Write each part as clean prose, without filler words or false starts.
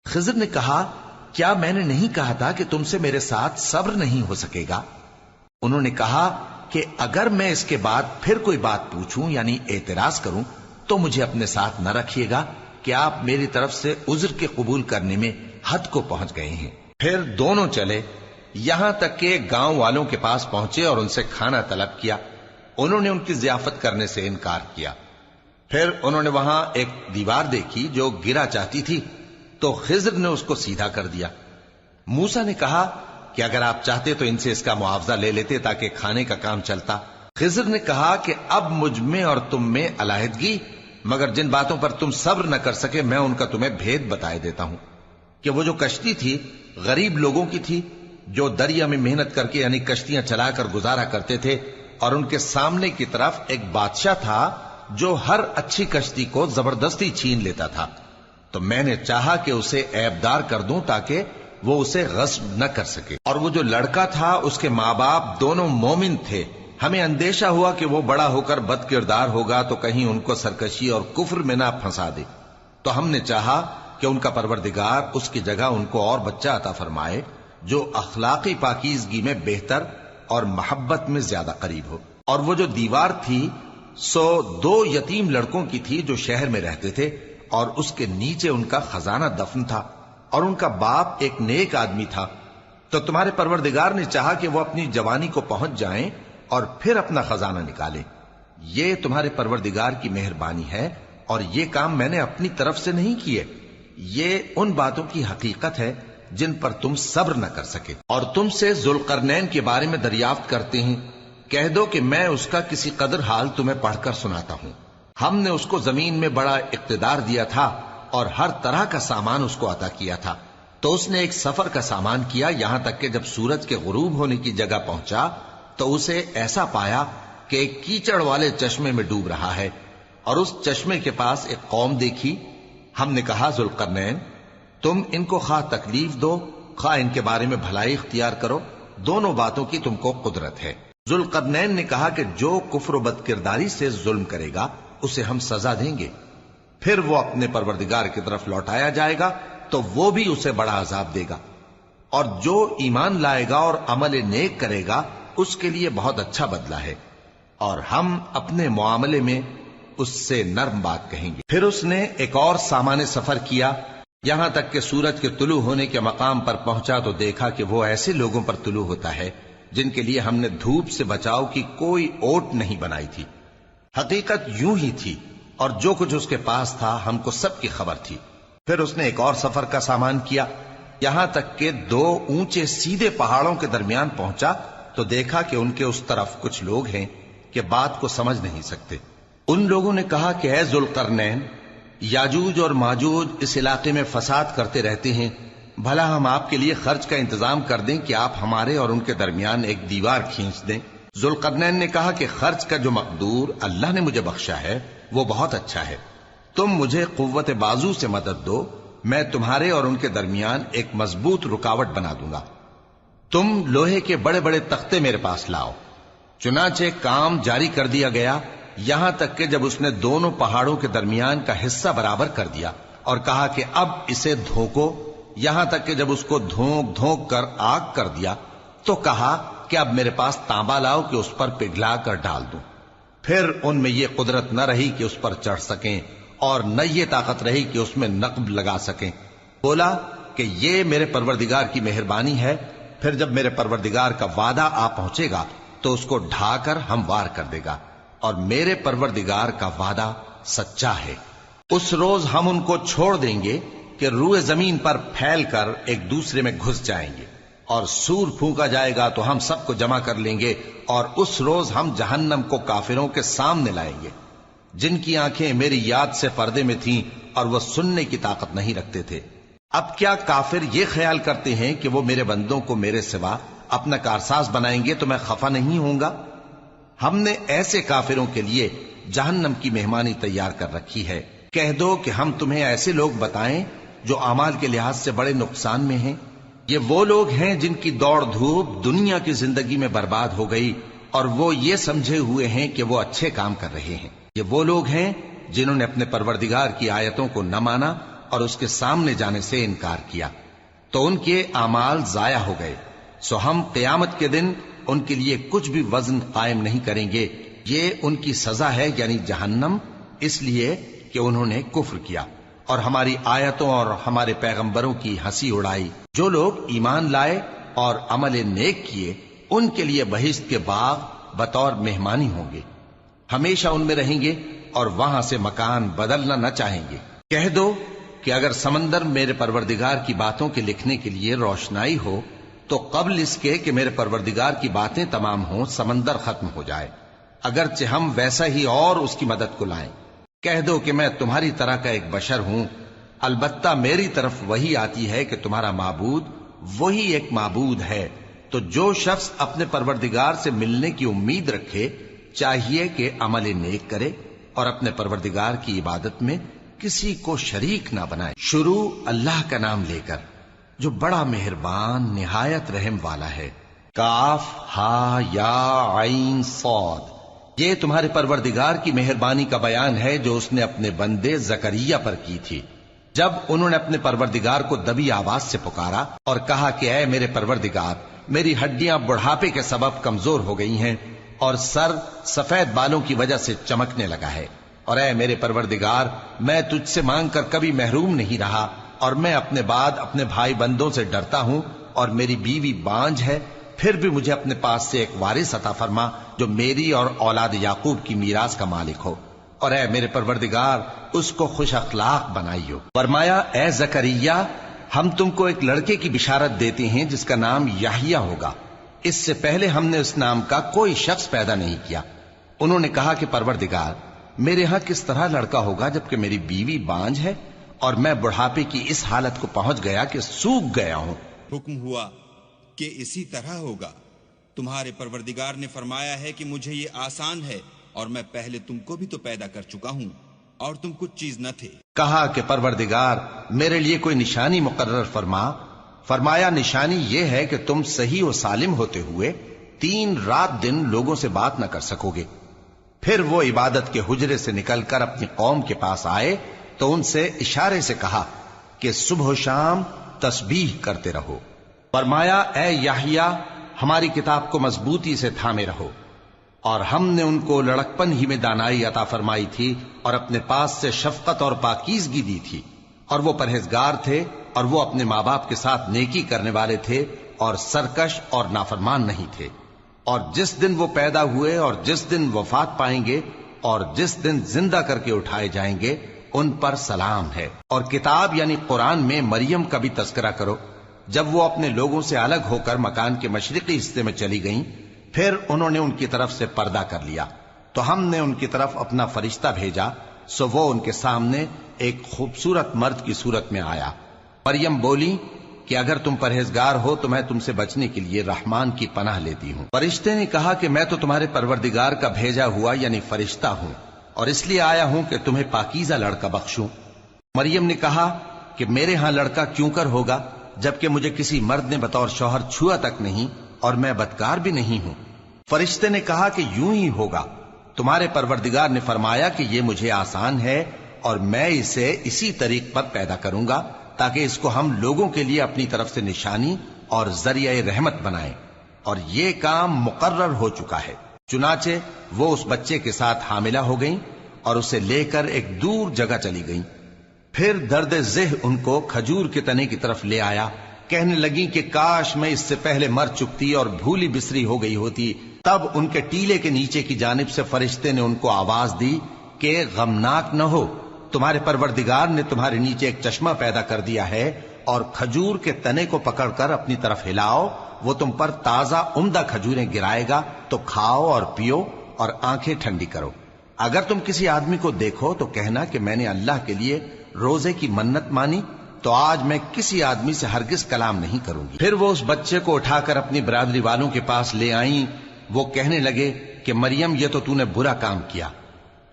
خضر نے کہا کیا میں نے نہیں کہا تھا کہ تم سے میرے ساتھ صبر نہیں ہو سکے گا؟ انہوں نے کہا کہ اگر میں اس کے بعد پھر کوئی بات پوچھوں یعنی اعتراض کروں تو مجھے اپنے ساتھ نہ رکھیے گا کہ آپ میری طرف سے عذر کے قبول کرنے میں حد کو پہنچ گئے ہیں۔ پھر دونوں چلے یہاں تک کہ گاؤں والوں کے پاس پہنچے اور ان سے کھانا طلب کیا۔ انہوں نے ان کی ضیافت کرنے سے انکار کیا۔ پھر انہوں نے وہاں ایک دیوار دیکھی جو گرا چاہتی تھی تو خضر نے اس کو سیدھا کر دیا۔ موسیٰ نے کہا کہ اگر آپ چاہتے تو ان سے اس کا معاوضہ لے لیتے تاکہ کھانے کا کام چلتا۔ خضر نے کہا کہ اب مجھ میں اور تم میں علیحدگی، مگر جن باتوں پر تم صبر نہ کر سکے میں ان کا تمہیں بھید بتائے دیتا ہوں کہ وہ جو کشتی تھی غریب لوگوں کی تھی جو دریا میں محنت کر کے یعنی کشتیاں چلا کر گزارا کرتے تھے، اور ان کے سامنے کی طرف ایک بادشاہ تھا جو ہر اچھی کشتی کو زبردستی چھین لیتا تھا، تو میں نے چاہا کہ اسے عیبدار کر دوں تاکہ وہ اسے غصب نہ کر سکے۔ اور وہ جو لڑکا تھا اس کے ماں باپ دونوں مومن تھے، ہمیں اندیشہ ہوا کہ وہ بڑا ہو کر بد کردار ہوگا تو کہیں ان کو سرکشی اور کفر میں نہ پھنسا دے، تو ہم نے چاہا کہ ان کا پروردگار اس کی جگہ ان کو اور بچہ عطا فرمائے جو اخلاقی پاکیزگی میں بہتر اور محبت میں زیادہ قریب ہو۔ اور وہ جو دیوار تھی سو 2 یتیم لڑکوں کی تھی جو شہر میں رہتے تھے، اور اس کے نیچے ان کا خزانہ دفن تھا، اور ان کا باپ ایک نیک آدمی تھا۔ تو تمہارے پروردگار نے چاہا کہ وہ اپنی جوانی کو پہنچ جائیں اور پھر اپنا خزانہ نکالیں۔ یہ تمہارے پروردگار کی مہربانی ہے، اور یہ کام میں نے اپنی طرف سے نہیں کیے، یہ ان باتوں کی حقیقت ہے جن پر تم صبر نہ کر سکے۔ اور تم سے ذوالقرنین کے بارے میں دریافت کرتے ہیں، کہہ دو کہ میں اس کا کسی قدر حال تمہیں پڑھ کر سناتا ہوں۔ ہم نے اس کو زمین میں بڑا اقتدار دیا تھا اور ہر طرح کا سامان اس کو عطا کیا تھا، تو اس نے ایک سفر کا سامان کیا، یہاں تک کہ جب سورج کے غروب ہونے کی جگہ پہنچا تو اسے ایسا پایا کہ ایک کیچڑ والے چشمے میں ڈوب رہا ہے، اور اس چشمے کے پاس ایک قوم دیکھی۔ ہم نے کہا ذوالقرنین تم ان کو خواہ تکلیف دو خواہ ان کے بارے میں بھلائی اختیار کرو، دونوں باتوں کی تم کو قدرت ہے۔ ذوالقرنین نے کہا کہ جو کفر و بد کرداری سے ظلم کرے گا اسے ہم سزا دیں گے، پھر وہ اپنے پروردگار کی طرف لوٹایا جائے گا تو وہ بھی اسے بڑا عذاب دے گا، اور جو ایمان لائے گا اور عمل نیک کرے گا اس کے لیے بہت اچھا بدلہ ہے، اور ہم اپنے معاملے میں اس سے نرم بات کہیں گے۔ پھر اس نے ایک اور سامان سفر کیا، یہاں تک کہ سورج کے طلوع ہونے کے مقام پر پہنچا تو دیکھا کہ وہ ایسے لوگوں پر طلوع ہوتا ہے جن کے لیے ہم نے دھوپ سے بچاؤ کی کوئی اوٹ نہیں بنائی تھی۔ حقیقت یوں ہی تھی، اور جو کچھ اس کے پاس تھا ہم کو سب کی خبر تھی۔ پھر اس نے ایک اور سفر کا سامان کیا، یہاں تک کہ 2 اونچے سیدھے پہاڑوں کے درمیان پہنچا تو دیکھا کہ ان کے اس طرف کچھ لوگ ہیں کہ بات کو سمجھ نہیں سکتے۔ ان لوگوں نے کہا کہ اے ذوالقرنین، یاجوج اور ماجوج اس علاقے میں فساد کرتے رہتے ہیں، بھلا ہم آپ کے لیے خرچ کا انتظام کر دیں کہ آپ ہمارے اور ان کے درمیان ایک دیوار کھینچ دیں۔ ذوالقرنین نے کہا کہ خرچ کا جو مقدور اللہ نے مجھے بخشا ہے وہ بہت اچھا ہے، تم مجھے قوت بازو سے مدد دو، میں تمہارے اور ان کے درمیان ایک مضبوط رکاوٹ بنا دوں گا۔ تم لوہے کے بڑے بڑے تختے میرے پاس لاؤ۔ چنانچہ کام جاری کر دیا گیا، یہاں تک کہ جب اس نے دونوں پہاڑوں کے درمیان کا حصہ برابر کر دیا اور کہا کہ اب اسے دھوکو، یہاں تک کہ جب اس کو دھونک دھونک کر آگ کر دیا تو کہا کہ اب میرے پاس تانبا لاؤ کہ اس پر پگھلا کر ڈال دوں۔ پھر ان میں یہ قدرت نہ رہی کہ اس پر چڑھ سکیں، اور نہ یہ طاقت رہی کہ اس میں نقب لگا سکیں۔ بولا کہ یہ میرے پروردگار کی مہربانی ہے، پھر جب میرے پروردگار کا وعدہ آ پہنچے گا تو اس کو ڈھا کر ہموار کر دے گا، اور میرے پروردگار کا وعدہ سچا ہے۔ اس روز ہم ان کو چھوڑ دیں گے کہ روئے زمین پر پھیل کر ایک دوسرے میں گھس جائیں گے، اور سور پھونکا جائے گا تو ہم سب کو جمع کر لیں گے، اور اس روز ہم جہنم کو کافروں کے سامنے لائیں گے جن کی آنکھیں میری یاد سے پردے میں تھیں اور وہ سننے کی طاقت نہیں رکھتے تھے۔ اب کیا کافر یہ خیال کرتے ہیں کہ وہ میرے بندوں کو میرے سوا اپنا کارساز بنائیں گے تو میں خفا نہیں ہوں گا؟ ہم نے ایسے کافروں کے لیے جہنم کی مہمانی تیار کر رکھی ہے۔ کہہ دو کہ ہم تمہیں ایسے لوگ بتائیں جو اعمال کے لحاظ سے بڑے نقصان میں ہیں۔ یہ وہ لوگ ہیں جن کی دوڑ دھوپ دنیا کی زندگی میں برباد ہو گئی، اور وہ یہ سمجھے ہوئے ہیں کہ وہ اچھے کام کر رہے ہیں۔ یہ وہ لوگ ہیں جنہوں نے اپنے پروردگار کی آیتوں کو نہ مانا اور اس کے سامنے جانے سے انکار کیا تو ان کے اعمال ضائع ہو گئے، سو ہم قیامت کے دن ان کے لیے کچھ بھی وزن قائم نہیں کریں گے، یہ ان کی سزا ہے یعنی جہنم، اس لیے کہ انہوں نے کفر کیا اور ہماری آیتوں اور ہمارے پیغمبروں کی ہنسی اڑائی۔ جو لوگ ایمان لائے اور عمل نیک کیے ان کے لیے بہشت کے باغ بطور مہمانی ہوں گے، ہمیشہ ان میں رہیں گے اور وہاں سے مکان بدلنا نہ چاہیں گے۔ کہہ دو کہ اگر سمندر میرے پروردگار کی باتوں کے لکھنے کے لیے روشنائی ہو تو قبل اس کے کہ میرے پروردگار کی باتیں تمام ہوں سمندر ختم ہو جائے، اگرچہ ہم ویسا ہی اور اس کی مدد کو لائیں۔ کہہ دو کہ میں تمہاری طرح کا ایک بشر ہوں، البتہ میری طرف وہی آتی ہے کہ تمہارا معبود وہی ایک معبود ہے، تو جو شخص اپنے پروردگار سے ملنے کی امید رکھے چاہیے کہ عمل نیک کرے اور اپنے پروردگار کی عبادت میں کسی کو شریک نہ بنائے۔ شروع اللہ کا نام لے کر جو بڑا مہربان نہایت رحم والا ہے۔ کاف ہا یا عین صاد، یہ تمہارے پروردگار کی مہربانی کا بیان ہے جو اس نے اپنے بندے زکریا پر کی تھی جب انہوں نے اپنے پروردگار کو دبی آواز سے پکارا اور کہا کہ اے میرے پروردگار، میری ہڈیاں بڑھاپے کے سبب کمزور ہو گئی ہیں اور سر سفید بالوں کی وجہ سے چمکنے لگا ہے، اور اے میرے پروردگار، میں تجھ سے مانگ کر کبھی محروم نہیں رہا، اور میں اپنے بعد اپنے بھائی بندوں سے ڈرتا ہوں، اور میری بیوی بانجھ ہے، پھر بھی مجھے اپنے پاس سے ایک وارث عطا فرما جو میری اور اولاد یعقوب کی میراث کا مالک ہو، اور اے میرے پروردگار اس کو خوش اخلاق بنائیو۔ فرمایا اے زکریا، ہم تم کو ایک لڑکے کی بشارت دیتے ہیں جس کا نام یحییٰ ہوگا، اس سے پہلے ہم نے اس نام کا کوئی شخص پیدا نہیں کیا۔ انہوں نے کہا کہ پروردگار، میرے ہاں کس طرح لڑکا ہوگا جبکہ میری بیوی بانجھ ہے اور میں بڑھاپے کی اس حالت کو پہنچ گیا کہ سوکھ گیا ہوں۔ حکم ہوا کہ اسی طرح ہوگا، تمہارے پروردگار نے فرمایا ہے کہ مجھے یہ آسان ہے، اور میں پہلے تم کو بھی تو پیدا کر چکا ہوں اور تم کچھ چیز نہ تھے۔ کہا کہ پروردگار میرے لیے کوئی نشانی مقرر فرما۔ فرمایا نشانی یہ ہے کہ تم صحیح و سالم ہوتے ہوئے 3 رات دن لوگوں سے بات نہ کر سکو گے۔ پھر وہ عبادت کے حجرے سے نکل کر اپنی قوم کے پاس آئے تو ان سے اشارے سے کہا کہ صبح و شام تسبیح کرتے رہو۔ فرمایا اے یحییٰ، ہماری کتاب کو مضبوطی سے تھامے رہو، اور ہم نے ان کو لڑکپن ہی میں دانائی عطا فرمائی تھی اور اپنے پاس سے شفقت اور پاکیزگی دی تھی، اور وہ پرہیزگار تھے اور وہ اپنے ماں باپ کے ساتھ نیکی کرنے والے تھے اور سرکش اور نافرمان نہیں تھے۔ اور جس دن وہ پیدا ہوئے اور جس دن وفات پائیں گے اور جس دن زندہ کر کے اٹھائے جائیں گے ان پر سلام ہے۔ اور کتاب یعنی قرآن میں مریم کا بھی تذکرہ کرو، جب وہ اپنے لوگوں سے الگ ہو کر مکان کے مشرقی حصے میں چلی گئیں، پھر انہوں نے ان کی طرف سے پردہ کر لیا تو ہم نے ان کی طرف اپنا فرشتہ بھیجا، سو وہ ان کے سامنے ایک خوبصورت مرد کی صورت میں آیا۔ مریم بولی کہ اگر تم پرہیزگار ہو تو میں تم سے بچنے کے لیے رحمان کی پناہ لیتی ہوں۔ فرشتے نے کہا کہ میں تو تمہارے پروردگار کا بھیجا ہوا یعنی فرشتہ ہوں، اور اس لیے آیا ہوں کہ تمہیں پاکیزہ لڑکا بخشوں۔ مریم نے کہا کہ میرے ہاں لڑکا کیوں کر ہوگا جبکہ مجھے کسی مرد نے بطور شوہر چھوا تک نہیں اور میں بدکار بھی نہیں ہوں۔ فرشتے نے کہا کہ یوں ہی ہوگا، تمہارے پروردگار نے فرمایا کہ یہ مجھے آسان ہے اور میں اسے اسی طریق پر پیدا کروں گا تاکہ اس کو ہم لوگوں کے لیے اپنی طرف سے نشانی اور ذریعہ رحمت بنائیں، اور یہ کام مقرر ہو چکا ہے۔ چنانچہ وہ اس بچے کے ساتھ حاملہ ہو گئیں اور اسے لے کر ایک دور جگہ چلی گئیں۔ پھر درد ذہ ان کو کھجور کے تنے کی طرف لے آیا، کہنے لگی کہ کاش میں اس سے پہلے مر چکتی اور بھولی بسری ہو گئی ہوتی۔ تب ان کے ٹیلے کے نیچے کی جانب سے فرشتے نے ان کو آواز دی کہ غمناک نہ ہو، تمہارے پروردگار نے تمہارے نیچے ایک چشمہ پیدا کر دیا ہے، اور کھجور کے تنے کو پکڑ کر اپنی طرف ہلاؤ، وہ تم پر تازہ عمدہ کھجوریں گرائے گا، تو کھاؤ اور پیو اور آنکھیں ٹھنڈی کرو۔ اگر تم کسی آدمی کو دیکھو تو کہنا کہ میں نے اللہ کے لیے روزے کی منت مانی، تو آج میں کسی آدمی سے ہرگز کلام نہیں کروں گی۔ پھر وہ اس بچے کو اٹھا کر اپنی برادری والوں کے پاس لے آئیں۔ وہ کہنے لگے کہ مریم یہ تو نے برا کام کیا،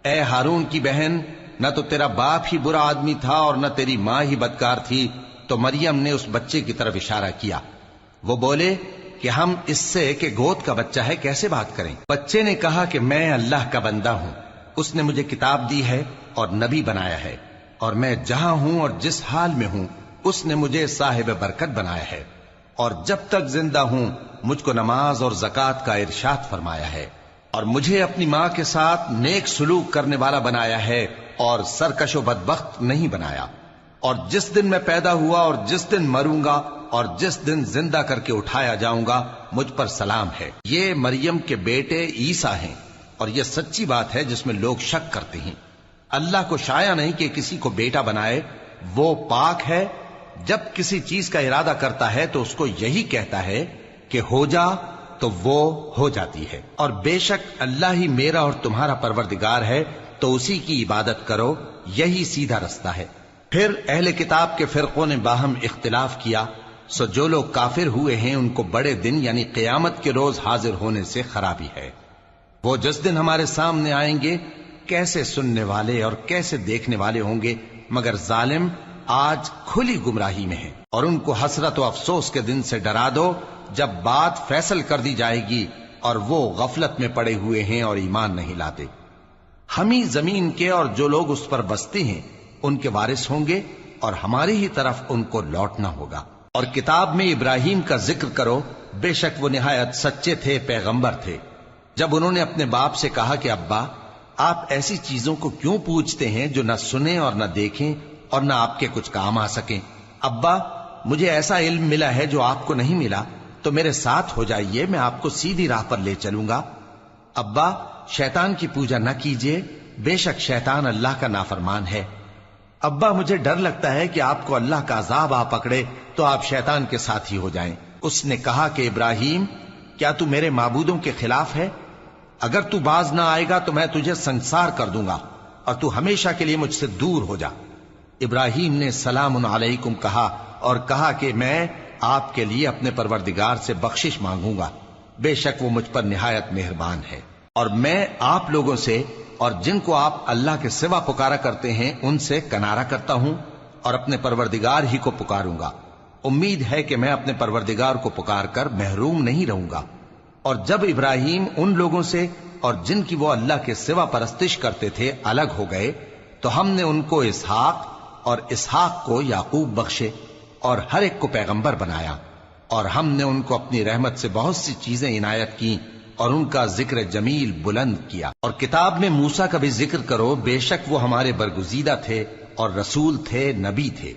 اے ہارون کی بہن، نہ تو تیرا باپ ہی برا آدمی تھا اور نہ تیری ماں ہی بدکار تھی۔ تو مریم نے اس بچے کی طرف اشارہ کیا۔ وہ بولے کہ ہم اس سے کہ گود کا بچہ ہے کیسے بات کریں؟ بچے نے کہا کہ میں اللہ کا بندہ ہوں، اس نے مجھے کتاب دی ہے اور نبی بنایا ہے، اور میں جہاں ہوں اور جس حال میں ہوں اس نے مجھے صاحب برکت بنایا ہے، اور جب تک زندہ ہوں مجھ کو نماز اور زکوٰۃ کا ارشاد فرمایا ہے، اور مجھے اپنی ماں کے ساتھ نیک سلوک کرنے والا بنایا ہے اور سرکش و بدبخت نہیں بنایا، اور جس دن میں پیدا ہوا اور جس دن مروں گا اور جس دن زندہ کر کے اٹھایا جاؤں گا مجھ پر سلام ہے۔ یہ مریم کے بیٹے عیسیٰ ہیں، اور یہ سچی بات ہے جس میں لوگ شک کرتے ہیں۔ اللہ کو شایع نہیں کہ کسی کو بیٹا بنائے، وہ پاک ہے، جب کسی چیز کا ارادہ کرتا ہے تو اس کو یہی کہتا ہے کہ ہو جا تو وہ ہو جاتی ہے، اور بے شک اللہ ہی میرا اور تمہارا پروردگار ہے، تو اسی کی عبادت کرو، یہی سیدھا رستہ ہے۔ پھر اہل کتاب کے فرقوں نے باہم اختلاف کیا، سو جو لوگ کافر ہوئے ہیں ان کو بڑے دن یعنی قیامت کے روز حاضر ہونے سے خرابی ہے۔ وہ جس دن ہمارے سامنے آئیں گے کیسے سننے والے اور کیسے دیکھنے والے ہوں گے، مگر ظالم آج کھلی گمراہی میں ہیں۔ اور ان کو حسرت و افسوس کے دن سے ڈرا دو جب بات فیصل کر دی جائے گی اور وہ غفلت میں پڑے ہوئے ہیں اور ایمان نہیں لاتے۔ ہم ہی زمین کے اور جو لوگ اس پر بستے ہیں ان کے وارث ہوں گے، اور ہماری ہی طرف ان کو لوٹنا ہوگا۔ اور کتاب میں ابراہیم کا ذکر کرو، بے شک وہ نہایت سچے تھے، پیغمبر تھے۔ جب انہوں نے اپنے باپ سے کہا کہ ابا، آپ ایسی چیزوں کو کیوں پوچھتے ہیں جو نہ سنیں اور نہ دیکھیں اور نہ آپ کے کچھ کام آ سکیں؟ ابا، مجھے ایسا علم ملا ہے جو آپ کو نہیں ملا، تو میرے ساتھ ہو جائیے، میں آپ کو سیدھی راہ پر لے چلوں گا۔ ابا، شیطان کی پوجا نہ کیجیے، بے شک شیطان اللہ کا نافرمان ہے۔ ابا، مجھے ڈر لگتا ہے کہ آپ کو اللہ کا عذاب آ پکڑے تو آپ شیطان کے ساتھی ہو جائیں۔ اس نے کہا کہ ابراہیم، کیا تو میرے معبودوں کے خلاف ہے؟ اگر تو باز نہ آئے گا تو میں تجھے سنسار کر دوں گا، اور تو ہمیشہ کے لیے مجھ سے دور ہو جا۔ ابراہیم نے سلام علیکم کہا اور کہا کہ میں آپ کے لیے اپنے پروردگار سے بخشش مانگوں گا، بے شک وہ مجھ پر نہایت مہربان ہے۔ اور میں آپ لوگوں سے اور جن کو آپ اللہ کے سوا پکارا کرتے ہیں ان سے کنارہ کرتا ہوں اور اپنے پروردگار ہی کو پکاروں گا۔ امید ہے کہ میں اپنے پروردگار کو پکار کر محروم نہیں رہوں گا۔ اور جب ابراہیم ان لوگوں سے اور جن کی وہ اللہ کے سوا پرستش کرتے تھے الگ ہو گئے تو ہم نے ان کو اسحاق اور اسحاق کو یعقوب بخشے اور ہر ایک کو پیغمبر بنایا، اور ہم نے ان کو اپنی رحمت سے بہت سی چیزیں عنایت کی اور ان کا ذکر جمیل بلند کیا۔ اور کتاب میں موسیٰ کا بھی ذکر کرو، بے شک وہ ہمارے برگزیدہ تھے اور رسول تھے، نبی تھے،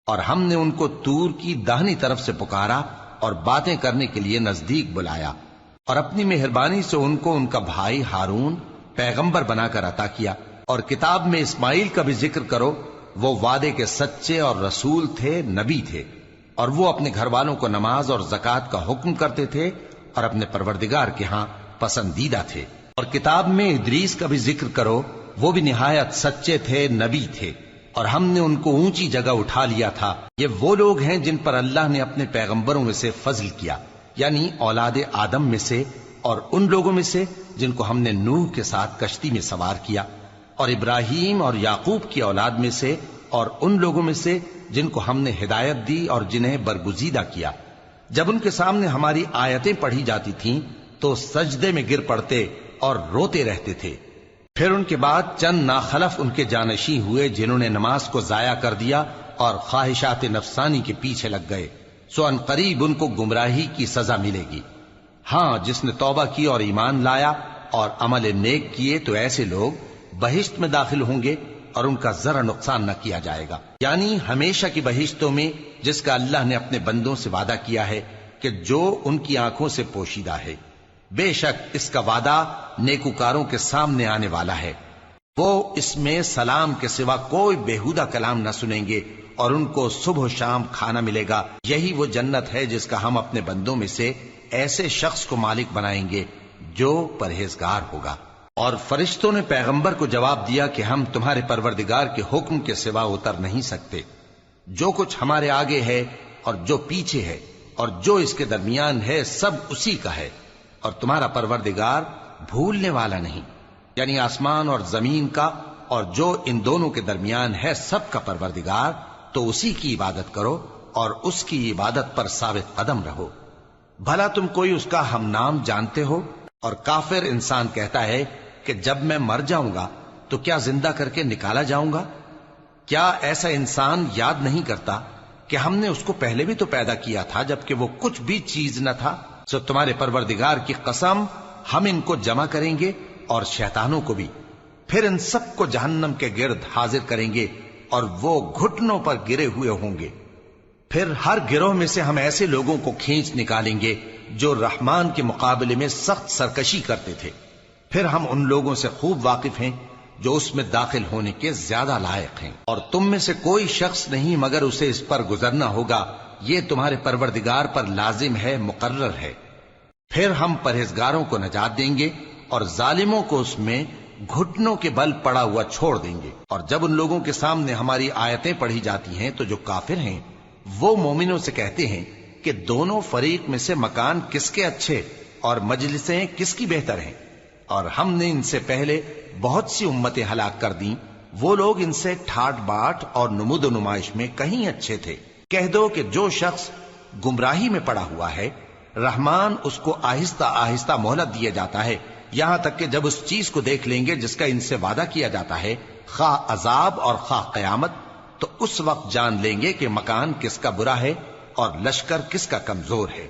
اور ہم نے ان کو طور کی داہنی طرف سے پکارا اور باتیں کرنے کے لیے نزدیک بلایا، اور اپنی مہربانی سے ان کو ان کا بھائی ہارون پیغمبر بنا کر عطا کیا۔ اور کتاب میں اسماعیل کا بھی ذکر کرو، وہ وعدے کے سچے اور رسول تھے، نبی تھے، اور وہ اپنے گھر والوں کو نماز اور زکوٰۃ کا حکم کرتے تھے اور اپنے پروردگار کے ہاں پسندیدہ تھے۔ اور کتاب میں ادریس کا بھی ذکر کرو، وہ بھی نہایت سچے تھے، نبی تھے، اور ہم نے ان کو اونچی جگہ اٹھا لیا تھا۔ یہ وہ لوگ ہیں جن پر اللہ نے اپنے پیغمبروں میں سے فضل کیا، یعنی اولاد آدم میں سے، اور ان لوگوں میں سے جن کو ہم نے نوح کے ساتھ کشتی میں سوار کیا، اور ابراہیم اور یعقوب کی اولاد میں سے، اور ان لوگوں میں سے جن کو ہم نے ہدایت دی اور جنہیں برگزیدہ کیا۔ جب ان کے سامنے ہماری آیتیں پڑھی جاتی تھیں تو سجدے میں گر پڑتے اور روتے رہتے تھے۔ پھر ان کے بعد چند ناخلف ان کے جانشی ہوئے جنہوں نے نماز کو ضائع کر دیا اور خواہشات نفسانی کے پیچھے لگ گئے، سو ان قریب ان کو گمراہی کی سزا ملے گی۔ ہاں، جس نے توبہ کی اور ایمان لایا اور عمل نیک کیے تو ایسے لوگ بہشت میں داخل ہوں گے اور ان کا ذرا نقصان نہ کیا جائے گا، یعنی ہمیشہ کی بہشتوں میں جس کا اللہ نے اپنے بندوں سے وعدہ کیا ہے کہ جو ان کی آنکھوں سے پوشیدہ ہے۔ بے شک اس کا وعدہ نیکوکاروں کے سامنے آنے والا ہے، وہ اس میں سلام کے سوا کوئی بےہودہ کلام نہ سنیں گے اور ان کو صبح و شام کھانا ملے گا۔ یہی وہ جنت ہے جس کا ہم اپنے بندوں میں سے ایسے شخص کو مالک بنائیں گے جو پرہیزگار ہوگا۔ اور فرشتوں نے پیغمبر کو جواب دیا کہ ہم تمہارے پروردگار کے حکم کے سوا اتر نہیں سکتے، جو کچھ ہمارے آگے ہے اور جو پیچھے ہے اور جو اس کے درمیان ہے سب اسی کا ہے، اور تمہارا پروردگار بھولنے والا نہیں، یعنی آسمان اور زمین کا اور جو ان دونوں کے درمیان ہے سب کا پروردگار، تو اسی کی عبادت کرو اور اس کی عبادت پر ثابت قدم رہو۔ بھلا تم کوئی اس کا ہم نام جانتے ہو؟ اور کافر انسان کہتا ہے کہ جب میں مر جاؤں گا تو کیا زندہ کر کے نکالا جاؤں گا؟ کیا ایسا انسان یاد نہیں کرتا کہ ہم نے اس کو پہلے بھی تو پیدا کیا تھا جبکہ وہ کچھ بھی چیز نہ تھا؟ سو تمہارے پروردگار کی قسم ہم ان کو جمع کریں گے اور شیطانوں کو بھی، پھر ان سب کو جہنم کے گرد حاضر کریں گے اور وہ گھٹنوں پر گرے ہوئے ہوں گے۔ پھر ہر گروہ میں سے ہم ایسے لوگوں کو کھینچ نکالیں گے جو رحمان کے مقابلے میں سخت سرکشی کرتے تھے، پھر ہم ان لوگوں سے خوب واقف ہیں جو اس میں داخل ہونے کے زیادہ لائق ہیں، اور تم میں سے کوئی شخص نہیں مگر اسے اس پر گزرنا ہوگا، یہ تمہارے پروردگار پر لازم ہے، مقرر ہے۔ پھر ہم پرہیزگاروں کو نجات دیں گے اور ظالموں کو اس میں گھٹنوں کے بل پڑا ہوا چھوڑ دیں گے۔ اور جب ان لوگوں کے سامنے ہماری آیتیں پڑھی جاتی ہیں تو جو کافر ہیں وہ مومنوں سے کہتے ہیں کہ دونوں فریق میں سے مکان کس کے اچھے اور مجلسیں کس کی بہتر ہیں، اور ہم نے ان سے پہلے بہت سی امتیں ہلاک کر دیں، وہ لوگ ان سے ٹھاٹ باٹ اور نمود و نمائش میں کہیں اچھے تھے۔ کہہ دو کہ جو شخص گمراہی میں پڑا ہوا ہے رحمان اس کو آہستہ آہستہ مہلت دیا جاتا ہے، یہاں تک کہ جب اس چیز کو دیکھ لیں گے جس کا ان سے وعدہ کیا جاتا ہے، خواہ عذاب اور خواہ قیامت، تو اس وقت جان لیں گے کہ مکان کس کا برا ہے اور لشکر کس کا کمزور ہے۔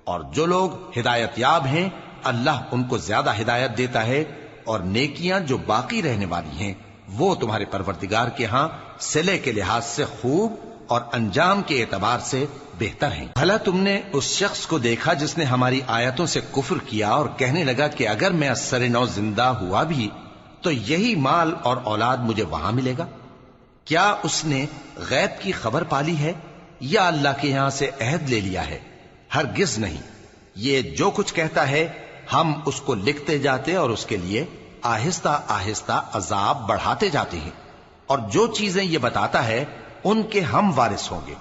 اور جو لوگ ہدایت یاب ہیں اللہ ان کو زیادہ ہدایت دیتا ہے، اور نیکیاں جو باقی رہنے والی ہیں وہ تمہارے پروردگار کے ہاں صلے کے لحاظ سے خوب اور انجام کے اعتبار سے بہتر ہیں۔ بھلا تم نے اس شخص کو دیکھا جس نے ہماری آیتوں سے کفر کیا اور کہنے لگا کہ اگر میں اثر نو زندہ ہوا بھی تو یہی مال اور اولاد مجھے وہاں ملے گا؟ کیا اس نے غیب کی خبر پالی ہے یا اللہ کے یہاں سے عہد لے لیا ہے؟ ہرگز نہیں، یہ جو کچھ کہتا ہے ہم اس کو لکھتے جاتے اور اس کے لیے آہستہ آہستہ عذاب بڑھاتے جاتے ہیں، اور جو چیزیں یہ بتاتا ہے ان کے ہم وارث ہوں گے،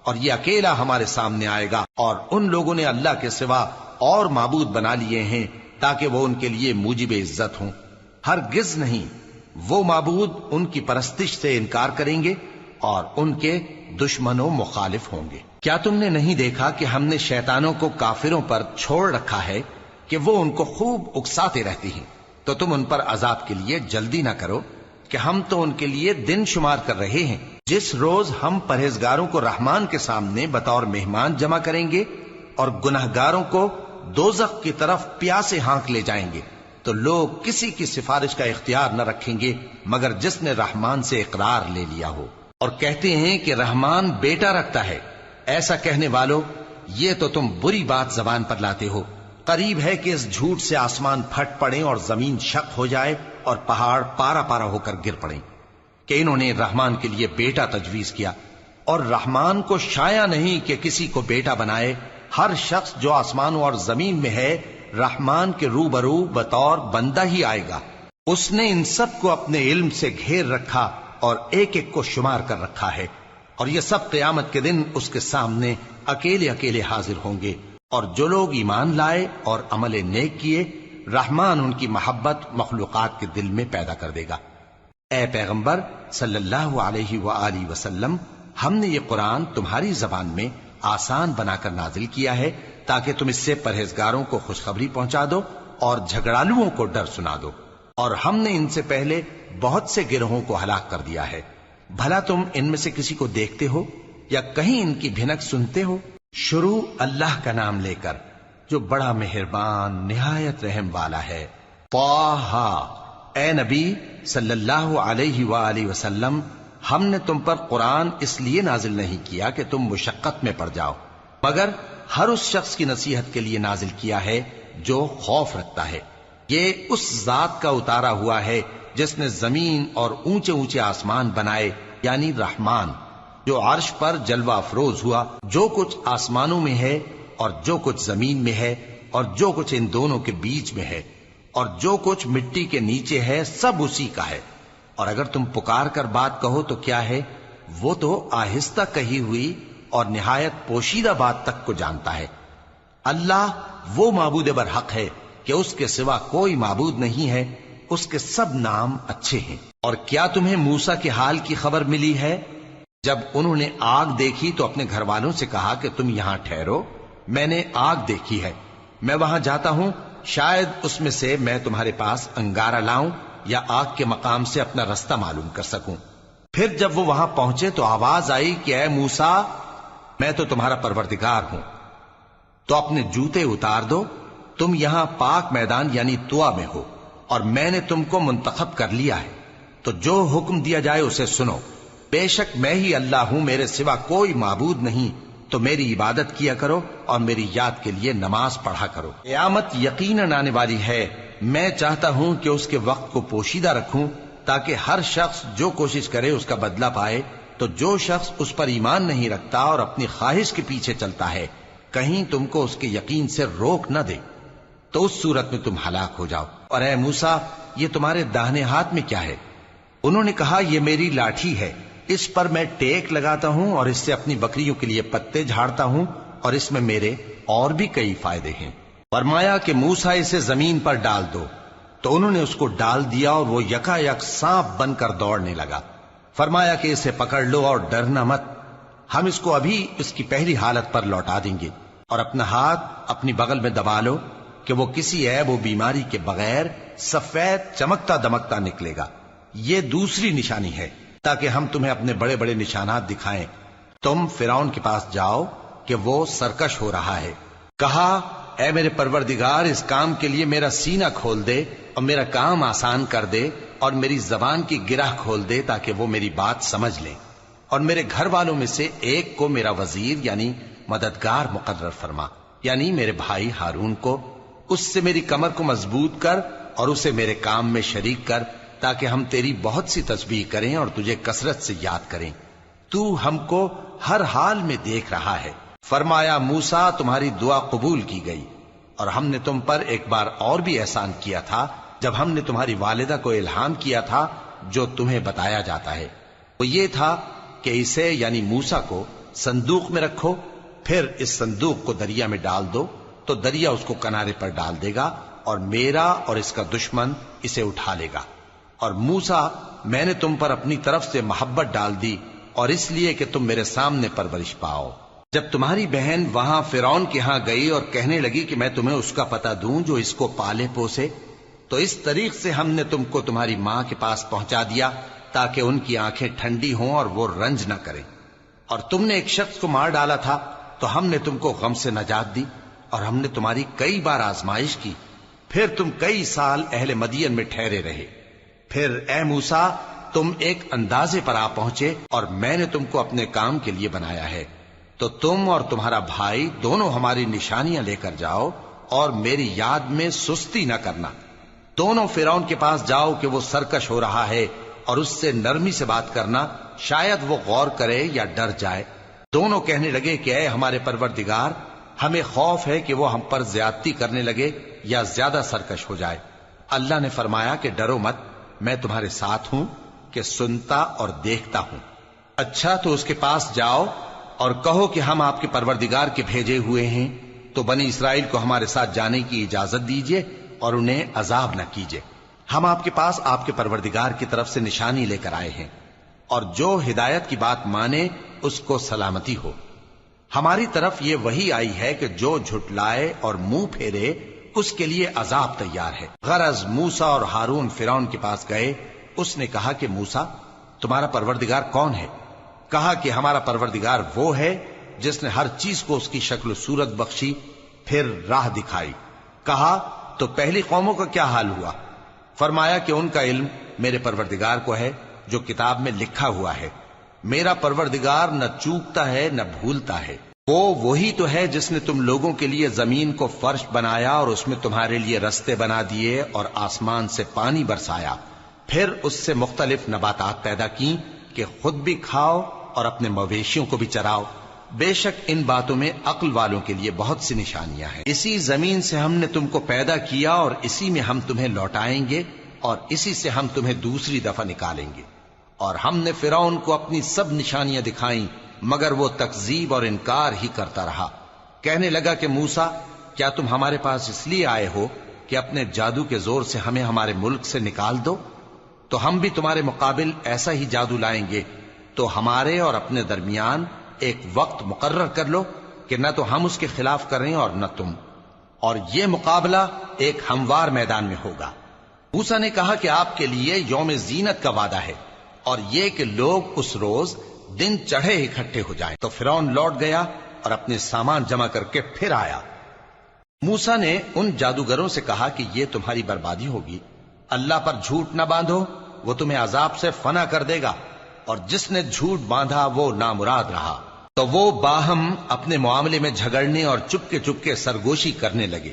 اور یہ اکیلا ہمارے سامنے آئے گا۔ اور ان لوگوں نے اللہ کے سوا اور معبود بنا لیے ہیں تاکہ وہ ان کے لیے موجب عزت ہوں، ہرگز نہیں، وہ معبود ان کی پرستش سے انکار کریں گے اور ان کے دشمن و مخالف ہوں گے۔ کیا تم نے نہیں دیکھا کہ ہم نے شیطانوں کو کافروں پر چھوڑ رکھا ہے کہ وہ ان کو خوب اکساتے رہتی ہیں؟ تو تم ان پر عذاب کے لیے جلدی نہ کرو کہ ہم تو ان کے لیے دن شمار کر رہے ہیں۔ جس روز ہم پرہیزگاروں کو رحمان کے سامنے بطور مہمان جمع کریں گے اور گناہگاروں کو دوزخ کی طرف پیاسے ہانک لے جائیں گے، تو لوگ کسی کی سفارش کا اختیار نہ رکھیں گے مگر جس نے رحمان سے اقرار لے لیا ہو، اور کہتے ہیں کہ رحمان بیٹا رکھتا ہے۔ ایسا کہنے والوں، یہ تو تم بری بات زبان پر لاتے ہو۔ قریب ہے کہ اس جھوٹ سے آسمان پھٹ پڑے اور زمین شق ہو جائے اور پہاڑ پارا پارا ہو کر گر پڑیں کہ انہوں نے رحمان کے لیے بیٹا تجویز کیا، اور رحمان کو شایع نہیں کہ کسی کو بیٹا بنائے۔ ہر شخص جو آسمانوں اور زمین میں ہے رحمان کے روبرو بطور بندہ ہی آئے گا۔ اس نے ان سب کو اپنے علم سے گھیر رکھا اور ایک ایک کو شمار کر رکھا ہے، اور یہ سب قیامت کے دن اس کے سامنے اکیلے اکیلے حاضر ہوں گے۔ اور جو لوگ ایمان لائے اور عمل نیک کیے رحمان ان کی محبت مخلوقات کے دل میں پیدا کر دے گا۔ اے پیغمبر صلی اللہ علیہ وآلہ وسلم، ہم نے یہ قرآن تمہاری زبان میں آسان بنا کر نازل کیا ہے تاکہ تم اس سے پرہیزگاروں کو خوشخبری پہنچا دو اور جھگڑالوؤں کو ڈر سنا دو، اور ہم نے ان سے پہلے بہت سے گروہوں کو ہلاک کر دیا ہے۔ بھلا تم ان میں سے کسی کو دیکھتے ہو یا کہیں ان کی بھنک سنتے ہو؟ شروع اللہ کا نام لے کر جو بڑا مہربان نہایت رحم والا ہے۔ طٰہٰ، اے نبی صلی اللہ علیہ وآلہ وسلم، ہم نے تم پر قرآن اس لیے نازل نہیں کیا کہ تم مشقت میں پڑ جاؤ، مگر ہر اس شخص کی نصیحت کے لیے نازل کیا ہے جو خوف رکھتا ہے۔ یہ اس ذات کا اتارا ہوا ہے جس نے زمین اور اونچے اونچے آسمان بنائے، یعنی رحمان، جو عرش پر جلوہ افروز ہوا۔ جو کچھ آسمانوں میں ہے اور جو کچھ زمین میں ہے اور جو کچھ ان دونوں کے بیچ میں ہے اور جو کچھ مٹی کے نیچے ہے، سب اسی کا ہے۔ اور اگر تم پکار کر بات کہو تو کیا ہے، وہ تو آہستہ کہی ہوئی اور نہایت پوشیدہ بات تک کو جانتا ہے۔ اللہ وہ معبود برحق ہے کہ اس کے سوا کوئی معبود نہیں ہے، اس کے سب نام اچھے ہیں۔ اور کیا تمہیں موسیٰ کے حال کی خبر ملی ہے؟ جب انہوں نے آگ دیکھی تو اپنے گھر والوں سے کہا کہ تم یہاں ٹھہرو، میں نے آگ دیکھی ہے، میں وہاں جاتا ہوں، شاید اس میں سے میں تمہارے پاس انگارہ لاؤں یا آگ کے مقام سے اپنا رستہ معلوم کر سکوں۔ پھر جب وہ وہاں پہنچے تو آواز آئی کہ اے موسیٰ، میں تو تمہارا پروردگار ہوں، تو اپنے جوتے اتار دو، تم یہاں پاک میدان یعنی طوا میں ہو، اور میں نے تم کو منتخب کر لیا ہے، تو جو حکم دیا جائے اسے سنو۔ بے شک میں ہی اللہ ہوں، میرے سوا کوئی معبود نہیں، تو میری عبادت کیا کرو اور میری یاد کے لیے نماز پڑھا کرو۔ قیامت یقیناً آنے والی ہے، میں چاہتا ہوں کہ اس کے وقت کو پوشیدہ رکھوں تاکہ ہر شخص جو کوشش کرے اس کا بدلہ پائے، تو جو شخص اس پر ایمان نہیں رکھتا اور اپنی خواہش کے پیچھے چلتا ہے کہیں تم کو اس کے یقین سے روک نہ دے، تو اس صورت میں تم ہلاک ہو جاؤ۔ اور اے موسیٰ، یہ تمہارے داہنے ہاتھ میں کیا ہے؟ انہوں نے کہا یہ میری لاٹھی ہے، اس پر میں ٹیک لگاتا ہوں اور اس سے اپنی بکریوں کے لیے پتے جھاڑتا ہوں، اور اس میں میرے اور بھی کئی فائدے ہیں۔ فرمایا کہ موسیٰ اسے زمین پر ڈال دو، تو انہوں نے اس کو ڈال دیا اور وہ یکا یک سانپ بن کر دوڑنے لگا۔ فرمایا کہ اسے پکڑ لو اور ڈرنا مت، ہم اس کو ابھی اس کی پہلی حالت پر لوٹا دیں گے، اور اپنا ہاتھ اپنی بغل میں دبا لو کہ وہ کسی عیب و بیماری کے بغیر سفید چمکتا دمکتا نکلے گا۔ یہ دوسری نشانی ہے تاکہ ہم تمہیں اپنے بڑے بڑے نشانات دکھائیں۔ تم فرعون کے پاس جاؤ کہ وہ سرکش ہو رہا ہے۔ کہا اے میرے پروردگار، اس کام کے لیے میرا سینہ کھول دے اور میرا کام آسان کر دے، اور میری زبان کی گرہ کھول دے تاکہ وہ میری بات سمجھ لیں، اور میرے گھر والوں میں سے ایک کو میرا وزیر یعنی مددگار مقرر فرما، یعنی میرے بھائی ہارون کو۔ اس سے میری کمر کو مضبوط کر اور اسے میرے کام میں شریک کر، تاکہ ہم تیری بہت سی تسبیح کریں اور تجھے کثرت سے یاد کریں، تو ہم کو ہر حال میں دیکھ رہا ہے۔ فرمایا موسیٰ، تمہاری دعا قبول کی گئی، اور ہم نے تم پر ایک بار اور بھی احسان کیا تھا جب ہم نے تمہاری والدہ کو الہام کیا تھا جو تمہیں بتایا جاتا ہے۔ وہ یہ تھا کہ اسے یعنی موسیٰ کو صندوق میں رکھو، پھر اس صندوق کو دریا میں ڈال دو، تو دریا اس کو کنارے پر ڈال دے گا، اور میرا اور اس کا دشمن اسے اٹھا لے گا۔ اور موسیٰ، میں نے تم پر اپنی طرف سے محبت ڈال دی، اور اس لیے کہ تم میرے سامنے پرورش پاؤ۔ جب تمہاری بہن وہاں فرعون کے ہاں گئی اور کہنے لگی کہ میں تمہیں اس کا پتہ دوں جو اس کو پالے پوسے، تو اس طریق سے ہم نے تم کو تمہاری ماں کے پاس پہنچا دیا تاکہ ان کی آنکھیں ٹھنڈی ہوں اور وہ رنج نہ کریں۔ اور تم نے ایک شخص کو مار ڈالا تھا تو ہم نے تم کو غم سے نجات دی، اور ہم نے تمہاری کئی بار آزمائش کی، پھر تم کئی سال اہل مدین میں ٹھہرے رہے۔ پھر اے موسیٰ، تم ایک اندازے پر آ پہنچے اور میں نے تم کو اپنے کام کے لیے بنایا ہے، تو تم اور تمہارا بھائی دونوں ہماری نشانیاں لے کر جاؤ اور میری یاد میں سستی نہ کرنا۔ دونوں فرعون کے پاس جاؤ کہ وہ سرکش ہو رہا ہے، اور اس سے نرمی سے بات کرنا، شاید وہ غور کرے یا ڈر جائے۔ دونوں کہنے لگے کہ اے ہمارے پروردگار، ہمیں خوف ہے کہ وہ ہم پر زیادتی کرنے لگے یا زیادہ سرکش ہو جائے۔ اللہ نے فرمایا کہ ڈرو مت، میں تمہارے ساتھ ہوں کہ سنتا اور دیکھتا ہوں۔ اچھا تو اس کے پاس جاؤ اور کہو کہ ہم آپ کے پروردگار کے بھیجے ہوئے ہیں، تو بنی اسرائیل کو ہمارے ساتھ جانے کی اجازت دیجیے اور انہیں عذاب نہ کیجیے۔ ہم آپ کے پاس آپ کے پروردگار کی طرف سے نشانی لے کر آئے ہیں، اور جو ہدایت کی بات مانے اس کو سلامتی ہو۔ ہماری طرف یہ وحی آئی ہے کہ جو جھٹلائے اور منہ پھیرے اس کے لیے عذاب تیار ہے۔ غرض موسیٰ اور ہارون فرعون کے پاس گئے۔ اس نے کہا کہ موسیٰ، تمہارا پروردگار کون ہے؟ کہا کہ ہمارا پروردگار وہ ہے جس نے ہر چیز کو اس کی شکل و صورت بخشی، پھر راہ دکھائی۔ کہا تو پہلی قوموں کا کیا حال ہوا؟ فرمایا کہ ان کا علم میرے پروردگار کو ہے جو کتاب میں لکھا ہوا ہے۔ میرا پروردگار نہ چوکتا ہے نہ بھولتا ہے۔ وہ وہی تو ہے جس نے تم لوگوں کے لیے زمین کو فرش بنایا اور اس میں تمہارے لیے رستے بنا دیے اور آسمان سے پانی برسایا، پھر اس سے مختلف نباتات پیدا کی کہ خود بھی کھاؤ اور اپنے مویشیوں کو بھی چراؤ۔ بے شک ان باتوں میں عقل والوں کے لیے بہت سی نشانیاں ہیں۔ اسی زمین سے ہم نے تم کو پیدا کیا اور اسی میں ہم تمہیں لوٹائیں گے، اور اسی سے ہم تمہیں دوسری دفعہ نکالیں گے۔ اور ہم نے فرعون کو اپنی سب نشانیاں دکھائیں، مگر وہ تکذیب اور انکار ہی کرتا رہا۔ کہنے لگا کہ موسیٰ، کیا تم ہمارے پاس اس لیے آئے ہو کہ اپنے جادو کے زور سے ہمیں ہمارے ملک سے نکال دو؟ تو ہم بھی تمہارے مقابل ایسا ہی جادو لائیں گے، تو ہمارے اور اپنے درمیان ایک وقت مقرر کر لو کہ نہ تو ہم اس کے خلاف کریں اور نہ تم، اور یہ مقابلہ ایک ہموار میدان میں ہوگا۔ موسیٰ نے کہا کہ آپ کے لیے یوم زینت کا وعدہ ہے، اور یہ کہ لوگ اس روز دن چڑھے اکٹھے ہو جائیں۔ تو فرعون لوٹ گیا اور اپنے سامان جمع کر کے پھر آیا۔ موسیٰ نے ان جادوگروں سے کہا کہ یہ تمہاری بربادی ہوگی، اللہ پر جھوٹ نہ باندھو، وہ تمہیں عذاب سے فنا کر دے گا، اور جس نے جھوٹ باندھا وہ نامراد رہا۔ تو وہ باہم اپنے معاملے میں جھگڑنے اور چپکے سرگوشی کرنے لگے،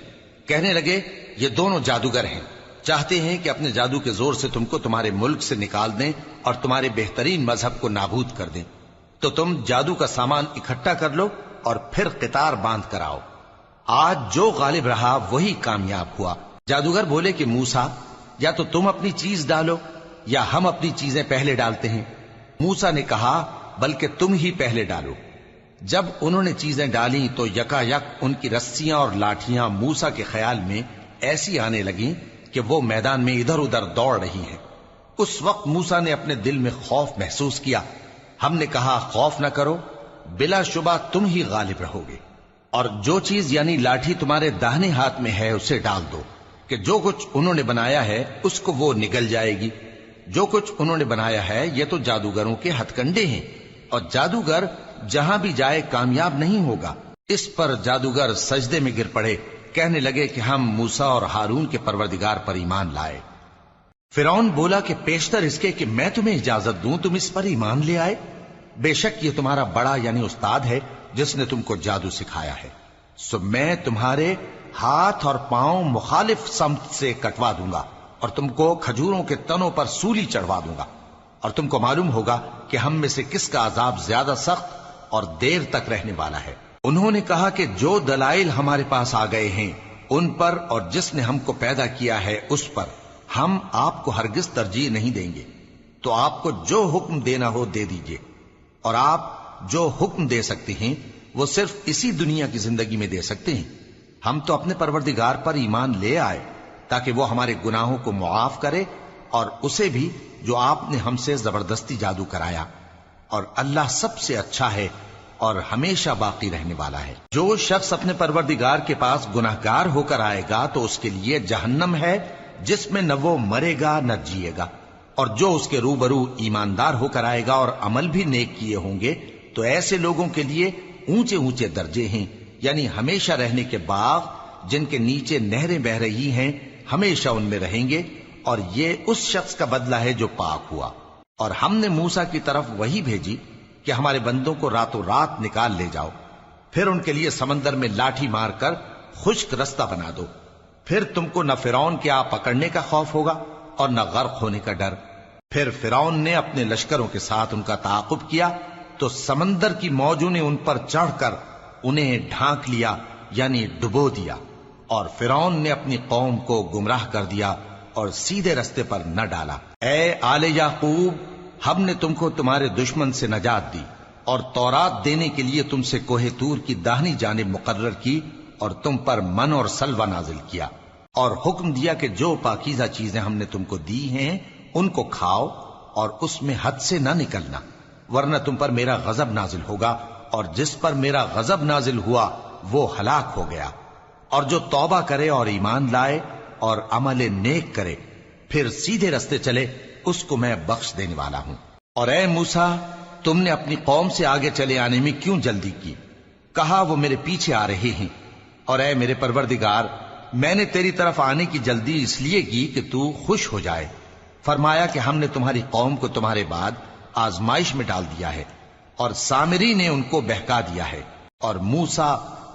کہنے لگے یہ دونوں جادوگر ہیں، چاہتے ہیں کہ اپنے جادو کے زور سے تم کو تمہارے ملک سے نکال دیں اور تمہارے بہترین مذہب کو نابود کر دیں۔ تو تم جادو کا سامان اکٹھا کر لو اور پھر قطار باندھ کر آؤ۔ آج جو غالب رہا وہی کامیاب ہوا۔ جادوگر بولے کہ موسیٰ، یا تو تم اپنی چیز ڈالو یا ہم اپنی چیزیں پہلے ڈالتے ہیں۔ موسیٰ نے کہا بلکہ تم ہی پہلے ڈالو۔ جب انہوں نے چیزیں ڈالیں تو یکا یک ان کی رسیاں اور لاٹھیاں موسیٰ کے خیال میں ایسی آنے لگیں کہ وہ میدان میں ادھر ادھر دوڑ رہی ہیں۔ اس وقت موسیٰ نے اپنے دل میں خوف محسوس کیا۔ ہم نے کہا خوف نہ کرو، بلا شبہ تم ہی غالب رہو گے، اور جو چیز یعنی لاٹھی تمہارے داہنے ہاتھ میں ہے اسے ڈال دو کہ جو کچھ انہوں نے بنایا ہے اس کو وہ نگل جائے گی۔ جو کچھ انہوں نے بنایا ہے یہ تو جادوگروں کے ہتھ کنڈے ہیں، اور جادوگر جہاں بھی جائے کامیاب نہیں ہوگا۔ اس پر جادوگر سجدے میں گر پڑے، کہنے لگے کہ ہم موسیٰ اور ہارون کے پروردگار پر ایمان لائے۔ فرعون بولا کہ پیشتر اس کے کہ میں تمہیں اجازت دوں تم اس پر ایمان لے آئے، بے شک یہ تمہارا بڑا یعنی استاد ہے جس نے تم کو جادو سکھایا ہے، سو میں تمہارے ہاتھ اور پاؤں مخالف سمت سے کٹوا دوں گا اور تم کو کھجوروں کے تنوں پر سولی چڑھوا دوں گا، اور تم کو معلوم ہوگا کہ ہم میں سے کس کا عذاب زیادہ سخت اور دیر تک رہنے والا ہے۔ انہوں نے کہا کہ جو دلائل ہمارے پاس آ گئے ہیں ان پر اور جس نے ہم کو پیدا کیا ہے اس پر ہم آپ کو ہرگز ترجیح نہیں دیں گے، تو آپ کو جو حکم دینا ہو دے دیجئے، اور آپ جو حکم دے سکتے ہیں وہ صرف اسی دنیا کی زندگی میں دے سکتے ہیں۔ ہم تو اپنے پروردگار پر ایمان لے آئے تاکہ وہ ہمارے گناہوں کو معاف کرے اور اسے بھی جو آپ نے ہم سے زبردستی جادو کرایا، اور اللہ سب سے اچھا ہے اور ہمیشہ باقی رہنے والا ہے۔ جو شخص اپنے پروردگار کے پاس گناہگار ہو کر آئے گا تو اس کے لیے جہنم ہے جس میں نہ وہ مرے گا نہ جیے گا، اور جو اس کے روبرو ایماندار ہو کر آئے گا اور عمل بھی نیک کیے ہوں گے تو ایسے لوگوں کے لیے اونچے اونچے درجے ہیں، یعنی ہمیشہ رہنے کے باغ جن کے نیچے نہریں بہ رہی ہیں، ہمیشہ ان میں رہیں گے، اور یہ اس شخص کا بدلہ ہے جو پاک ہوا۔ اور ہم نے موسیٰ کی طرف وحی بھیجی کہ ہمارے بندوں کو راتوں رات نکال لے جاؤ، پھر ان کے لیے سمندر میں لاٹھی مار کر خشک رستہ بنا دو، پھر تم کو نہ فرعون کے آ پکڑنے کا خوف ہوگا اور نہ غرق ہونے کا ڈر۔ پھر فرعون نے اپنے لشکروں کے ساتھ ان کا تعاقب کیا تو سمندر کی موجوں نے ان پر چڑھ کر انہیں ڈھانک لیا یعنی ڈبو دیا، اور فرعون نے اپنی قوم کو گمراہ کر دیا اور سیدھے رستے پر نہ ڈالا۔ اے آل یعقوب، ہم نے تم کو تمہارے دشمن سے نجات دی اور تورات دینے کے لیے تم سے کوہ طور کی داہنی جانب مقرر کی، اور تم پر من اور سلوہ نازل کیا، اور حکم دیا کہ جو پاکیزہ چیزیں ہم نے تم کو دی ہیں ان کو کھاؤ اور اس میں حد سے نہ نکلنا، ورنہ تم پر میرا غضب نازل ہوگا، اور جس پر میرا غضب نازل ہوا وہ ہلاک ہو گیا۔ اور جو توبہ کرے اور ایمان لائے اور عمل نیک کرے پھر سیدھے رستے چلے اس کو میں بخش دینے والا ہوں۔ اور اے موسیٰ، تم نے اپنی قوم سے آگے چلے آنے میں کیوں جلدی کی؟ کہا وہ میرے پیچھے آ رہے ہیں۔ اور اے میرے پروردگار، میں نے تیری طرف آنے کی جلدی اس لیے کی کہ تو خوش ہو جائے۔ فرمایا کہ ہم نے تمہاری قوم کو تمہارے بعد آزمائش میں ڈال دیا ہے، اور سامری نے ان کو بہکا دیا ہے۔ اور موسیٰ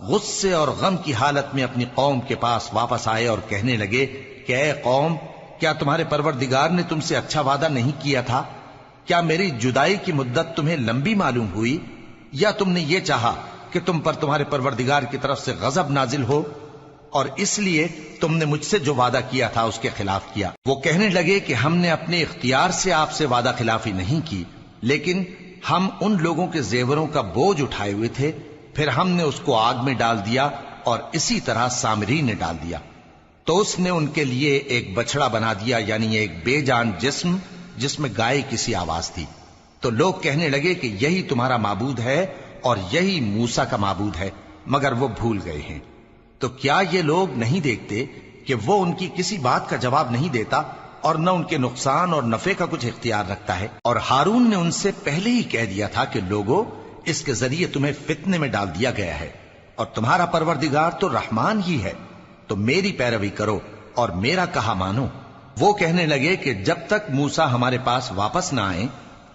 غصے اور غم کی حالت میں اپنی قوم کے پاس واپس آئے اور کہنے لگے کہ اے قوم، کیا تمہارے پروردگار نے تم سے اچھا وعدہ نہیں کیا تھا؟ کیا میری جدائی کی مدت تمہیں لمبی معلوم ہوئی، یا تم نے یہ چاہا کہ تم پر تمہارے پروردگار کی طرف سے غضب نازل ہو، اور اس لیے تم نے مجھ سے جو وعدہ کیا تھا اس کے خلاف کیا؟ وہ کہنے لگے کہ ہم نے اپنے اختیار سے آپ سے وعدہ خلافی نہیں کی، لیکن ہم ان لوگوں کے زیوروں کا بوجھ اٹھائے ہوئے تھے، پھر ہم نے اس کو آگ میں ڈال دیا اور اسی طرح سامری نے ڈال دیا۔ تو اس نے ان کے لیے ایک بچڑا بنا دیا، یعنی ایک بے جان جسم جس میں گائے کسی آواز تھی۔ تو لوگ کہنے لگے کہ یہی تمہارا معبود ہے اور یہی موسیٰ کا معبود ہے، مگر وہ بھول گئے ہیں۔ تو کیا یہ لوگ نہیں دیکھتے کہ وہ ان کی کسی بات کا جواب نہیں دیتا اور نہ ان کے نقصان اور نفع کا کچھ اختیار رکھتا ہے۔ اور ہارون نے ان سے پہلے ہی کہہ دیا تھا کہ لوگوں، اس کے ذریعے تمہیں فتنے میں ڈال دیا گیا ہے، اور تمہارا پروردگار تو رحمان ہی ہے، تو میری پیروی کرو اور میرا کہا مانو۔ وہ کہنے لگے کہ جب تک موسیٰ ہمارے پاس واپس نہ آئیں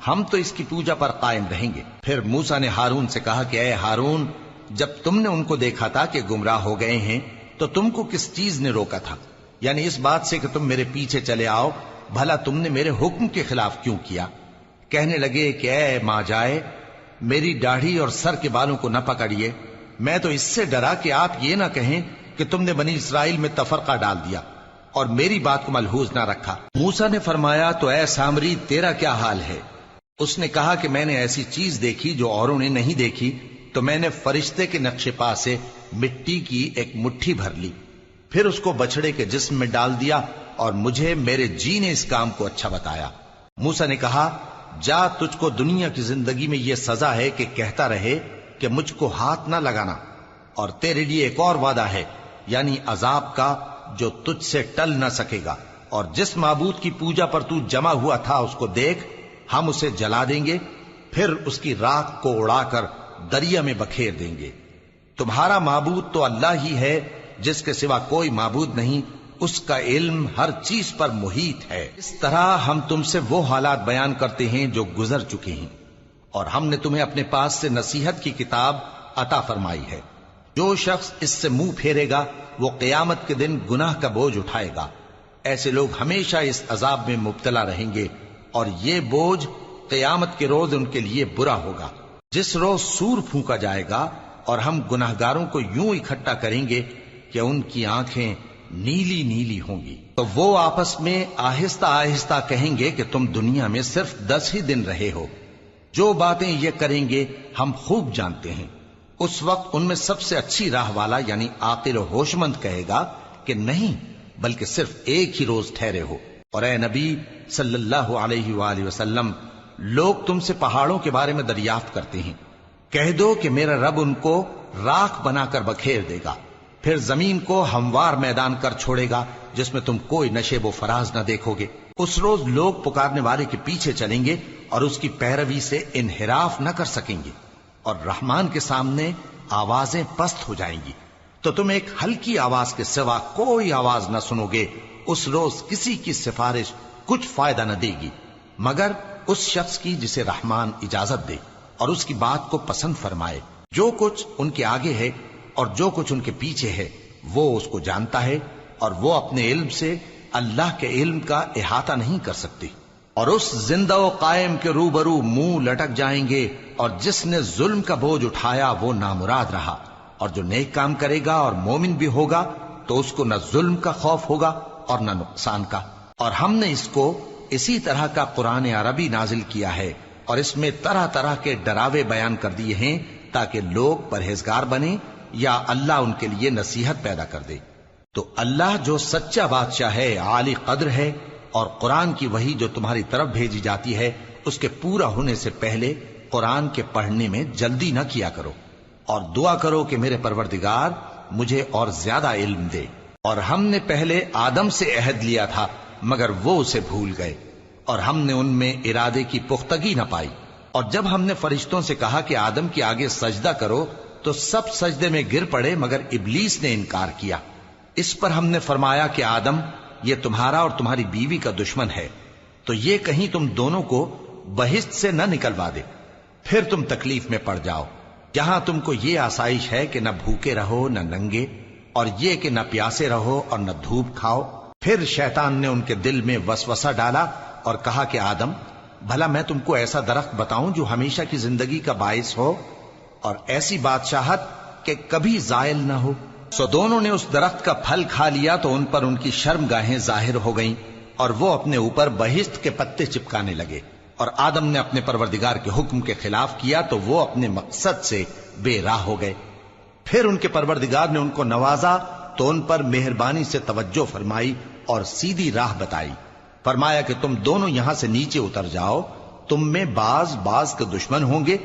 ہم تو اس کی پوجا پر قائم رہیں گے۔ پھر موسیٰ نے ہارون سے کہا کہ اے ہارون، جب تم نے ان کو دیکھا تھا کہ گمراہ ہو گئے ہیں تو تم کو کس چیز نے روکا تھا؟ یعنی اس بات سے کہ تم میرے پیچھے چلے آؤ، بھلا تم نے میرے حکم کے خلاف کیوں کیا؟ کہنے لگے کہ اے ماں جائے، میری داڑھی اور سر کے بالوں کو نہ پکڑیے، میں تو اس سے ڈرا کہ آپ یہ نہ کہیں کہ تم نے بنی اسرائیل میں تفرقہ ڈال دیا اور میری بات کو ملحوظ نہ رکھا۔ موسیٰ نے فرمایا تو اے سامری تیرا کیا حال ہے؟ اس نے کہا کہ میں نے ایسی چیز دیکھی جو اوروں نے نہیں دیکھی، تو میں نے فرشتے کے نقش پا سے مٹی کی ایک مٹھی بھر لی، پھر اس کو بچڑے کے جسم میں ڈال دیا، اور مجھے میرے جی نے اس کام کو اچھا بتایا۔ موسیٰ نے کہا جا، تجھ کو دنیا کی زندگی میں یہ سزا ہے کہ کہتا رہے کہ مجھ کو ہاتھ نہ لگانا، اور تیرے لیے ایک اور وعدہ ہے، یعنی عذاب کا جو تجھ سے ٹل نہ سکے گا، اور جس معبود کی پوجا پر تو جمع ہوا تھا اس کو دیکھ، ہم اسے جلا دیں گے، پھر اس کی راکھ کو اڑا کر دریا میں بکھیر دیں گے۔ تمہارا معبود تو اللہ ہی ہے، جس کے سوا کوئی معبود نہیں، اس کا علم ہر چیز پر محیط ہے۔ اس طرح ہم تم سے وہ حالات بیان کرتے ہیں جو گزر چکے ہیں، اور ہم نے تمہیں اپنے پاس سے نصیحت کی کتاب عطا فرمائی ہے۔ جو شخص اس سے منہ پھیرے گا وہ قیامت کے دن گناہ کا بوجھ اٹھائے گا۔ ایسے لوگ ہمیشہ اس عذاب میں مبتلا رہیں گے، اور یہ بوجھ قیامت کے روز ان کے لیے برا ہوگا، جس روز سور پھونکا جائے گا، اور ہم گناہگاروں کو یوں اکٹھا کریں گے کہ ان کی آنکھیں نیلی نیلی ہوں گی۔ تو وہ آپس میں آہستہ آہستہ کہیں گے کہ تم دنیا میں صرف 10 ہی دن رہے ہو، جو باتیں یہ کریں گے ہم خوب جانتے ہیں۔ اس وقت ان میں سب سے اچھی راہ والا یعنی عاقل و ہوش مند کہے گا کہ نہیں، بلکہ صرف ایک ہی روز ٹھہرے ہو۔ اور اے نبی صلی اللہ علیہ وآلہ وسلم، لوگ تم سے پہاڑوں کے بارے میں دریافت کرتے ہیں، کہہ دو کہ میرا رب ان کو راکھ بنا کر بکھیر دے گا، پھر زمین کو ہموار میدان کر چھوڑے گا جس میں تم کوئی نشیب و فراز نہ دیکھو گے۔ اس روز لوگ پکارنے والے کے پیچھے چلیں گے اور اس کی پیروی سے انحراف نہ کر سکیں گے، اور رحمان کے سامنے آوازیں پست ہو جائیں گی، تو تم ایک ہلکی آواز کے سوا کوئی آواز نہ سنو گے۔ اس روز کسی کی سفارش کچھ فائدہ نہ دے گی مگر اس شخص کی جسے رحمان اجازت دے اور اس کی بات کو پسند فرمائے۔ جو کچھ ان کے آگے ہے اور جو کچھ ان کے پیچھے ہے وہ اس کو جانتا ہے، اور وہ اپنے علم سے اللہ کے علم کا احاطہ نہیں کر سکتی۔ اور اس زندہ و قائم کے روبرو منہ لٹک جائیں گے، اور جس نے ظلم کا بوجھ اٹھایا وہ نامراد رہا، اور جو نیک کام کرے گا اور مومن بھی ہوگا تو اس کو نہ ظلم کا خوف ہوگا اور نہ نقصان کا۔ اور ہم نے اس کو اسی طرح کا قرآن عربی نازل کیا ہے، اور اس میں طرح طرح کے ڈراوے بیان کر دیے ہیں تاکہ لوگ پرہیزگار بنیں یا اللہ ان کے لیے نصیحت پیدا کر دے۔ تو اللہ جو سچا بادشاہ ہے، عالی قدر ہے، اور قرآن کی وحی جو تمہاری طرف بھیجی جاتی ہے اس کے پورا ہونے سے پہلے قرآن کے پڑھنے میں جلدی نہ کیا کرو، اور دعا کرو کہ میرے پروردگار مجھے اور زیادہ علم دے۔ اور ہم نے پہلے آدم سے عہد لیا تھا مگر وہ اسے بھول گئے، اور ہم نے ان میں ارادے کی پختگی نہ پائی۔ اور جب ہم نے فرشتوں سے کہا کہ آدم کے آگے سجدہ کرو تو سب سجدے میں گر پڑے مگر ابلیس نے انکار کیا۔ اس پر ہم نے فرمایا کہ آدم، یہ تمہارا اور تمہاری بیوی کا دشمن ہے، تو یہ کہیں تم دونوں کو بہشت سے نہ نکلوا دے، پھر تم تکلیف میں پڑ جاؤ۔ جہاں تم کو یہ آسائش ہے کہ نہ بھوکے رہو نہ ننگے، اور یہ کہ نہ پیاسے رہو اور نہ دھوپ کھاؤ۔ پھر شیطان نے ان کے دل میں وسوسہ ڈالا اور کہا کہ آدم، بھلا میں تم کو ایسا درخت بتاؤں جو ہمیشہ کی زندگی کا باعث ہو اور ایسی بادشاہت کہ کبھی زائل نہ ہو؟ سو دونوں نے اس درخت کا پھل کھا لیا تو ان پر ان کی شرم گاہیں ظاہر ہو گئیں، اور وہ اپنے اوپر بہشت کے پتے چپکانے لگے۔ اور آدم نے اپنے پروردگار کے حکم کے خلاف کیا تو وہ اپنے مقصد سے بے راہ ہو گئے۔ پھر ان کے پروردگار نے ان کو نوازا تو ان پر مہربانی سے توجہ فرمائی اور سیدھی راہ بتائی۔ فرمایا کہ تم دونوں یہاں سے نیچے اتر جاؤ، تم میں بعض کے دشمن ہوں گے،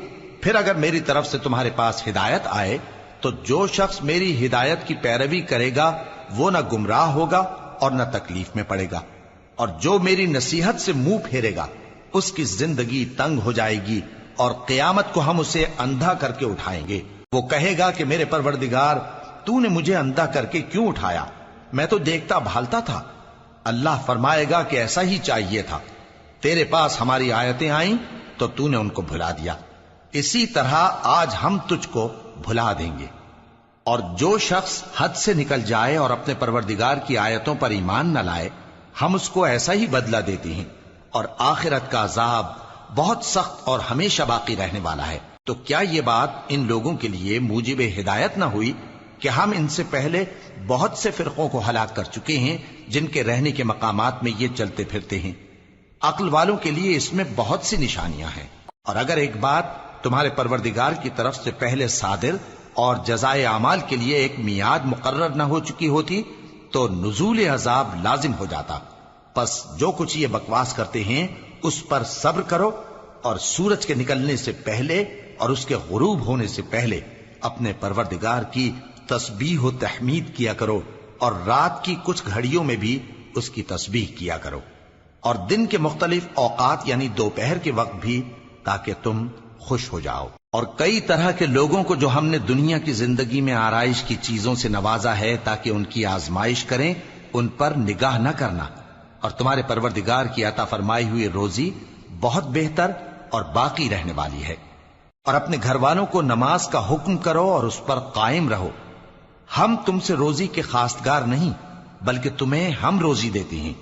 پھر اگر میری طرف سے تمہارے پاس ہدایت آئے تو جو شخص میری ہدایت کی پیروی کرے گا وہ نہ گمراہ ہوگا اور نہ تکلیف میں پڑے گا۔ اور جو میری نصیحت سے منہ پھیرے گا اس کی زندگی تنگ ہو جائے گی اور قیامت کو ہم اسے اندھا کر کے اٹھائیں گے۔ وہ کہے گا کہ میرے پروردگار تو نے مجھے اندھا کر کے کیوں اٹھایا؟ میں تو دیکھتا بھالتا تھا۔ اللہ فرمائے گا کہ ایسا ہی چاہیے تھا، تیرے پاس ہماری آیتیں آئیں تو تو نے ان کو بھلا دیا، اسی طرح آج ہم تجھ کو بھلا دیں گے۔ اور جو شخص حد سے نکل جائے اور اپنے پروردگار کی آیتوں پر ایمان نہ لائے، ہم اس کو ایسا ہی بدلہ دیتے ہیں، اور آخرت کا عذاب بہت سخت اور ہمیشہ باقی رہنے والا ہے۔ تو کیا یہ بات ان لوگوں کے لیے موجب ہدایت نہ ہوئی کہ ہم ان سے پہلے بہت سے فرقوں کو ہلاک کر چکے ہیں جن کے رہنے کے مقامات میں یہ چلتے پھرتے ہیں؟ عقل والوں کے لیے اس میں بہت سی نشانیاں ہیں۔ اور اگر ایک بات تمہارے پروردگار کی طرف سے پہلے صادر اور جزائے اعمال کے لیے ایک میعاد مقرر نہ ہو چکی ہوتی تو نزول عذاب لازم ہو جاتا۔ پس جو کچھ یہ بکواس کرتے ہیں اس پر صبر کرو، اور سورج کے نکلنے سے پہلے اور اس کے غروب ہونے سے پہلے اپنے پروردگار کی تسبیح و تحمید کیا کرو، اور رات کی کچھ گھڑیوں میں بھی اس کی تسبیح کیا کرو، اور دن کے مختلف اوقات یعنی دوپہر کے وقت بھی، تاکہ تم خوش ہو جاؤ۔ اور کئی طرح کے لوگوں کو جو ہم نے دنیا کی زندگی میں آرائش کی چیزوں سے نوازا ہے تاکہ ان کی آزمائش کریں، ان پر نگاہ نہ کرنا، اور تمہارے پروردگار کی عطا فرمائی ہوئی روزی بہت بہتر اور باقی رہنے والی ہے۔ اور اپنے گھر والوں کو نماز کا حکم کرو اور اس پر قائم رہو۔ ہم تم سے روزی کے خواستگار نہیں، بلکہ تمہیں ہم روزی دیتے ہیں،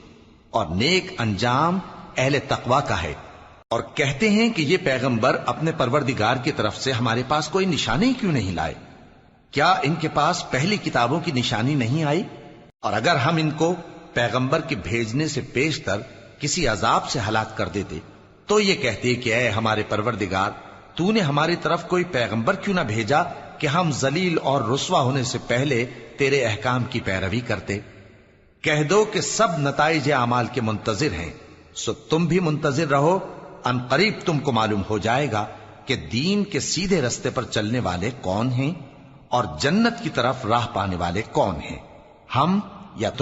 اور نیک انجام اہل تقوی کا ہے۔ اور کہتے ہیں کہ یہ پیغمبر اپنے پروردگار کی طرف سے ہمارے پاس کوئی نشانی کیوں نہیں لائے؟ کیا ان کے پاس پہلی کتابوں کی نشانی نہیں آئی؟ اور اگر ہم ان کو پیغمبر کے بھیجنے سے پیشتر کسی عذاب سے ہلاک کر دیتے تو یہ کہتے کہ اے ہمارے پروردگار، تو نے ہماری طرف کوئی پیغمبر کیوں نہ بھیجا کہ ہم ذلیل اور رسوا ہونے سے پہلے تیرے احکام کی پیروی کرتے۔ کہہ دو کہ سب نتائج اعمال کے منتظر ہیں، سو تم بھی منتظر رہو، ان قریب تم کو معلوم ہو جائے گا کہ دین کے سیدھے رستے پر چلنے والے کون ہیں اور جنت کی طرف راہ پانے والے کون ہیں، ہم یا تم۔